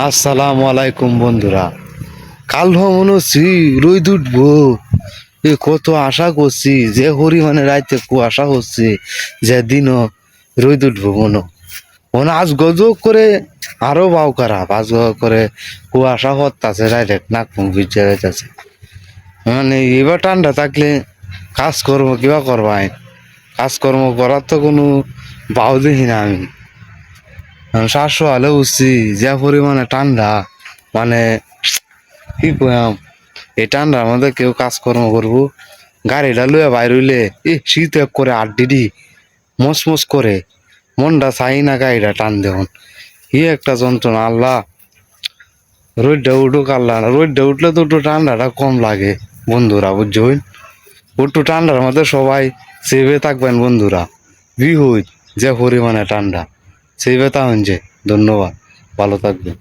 আসসালামু আলাইকুম বন্ধুরা। কাল মনে হচ্ছি রোদ উঠবো, কত আশা করছি যে হরিমানে রাইতে কুয়াশা হচ্ছে, যে দিনও রোদ উঠবো মনে মনে আজ গজব করে আরো বাউ খারাপ, আজ করে কুয়াশা হতাছে, ডাইরেক্ট নাক মুখ ভিজে যাইতেছে। মানে এবার ঠান্ডা থাকলে কাজকর্ম কিবা করবাই, কাজকর্ম করার তো কোনো বাউ দেখি না আমি। 700 উঠছি, যে পরিমাণে ঠান্ডা, মানে কি কয়াম। এই ঠান্ডার মধ্যে কেউ কাজকর্ম করবো, গাড়িটা লইয়া বাইর হইলে শীত এক করে আড্ডি মসমস করে, মনটা চাই না গাড়িটা টান দেন। একটা যন্ত্রণা আল্লাহ। রোদটা উঠুক আল্লাহ, রোদটা উঠলে তো একটু ঠান্ডাটা কম লাগে বন্ধুরা, বুঝছেন? একটু ঠান্ডার মধ্যে সবাই সেভে থাকবেন বন্ধুরা। বিহুই যে পরিমাণে ঠান্ডা, সেভে থাকুন যে। ধন্যবাদ, ভালো থাকবেন।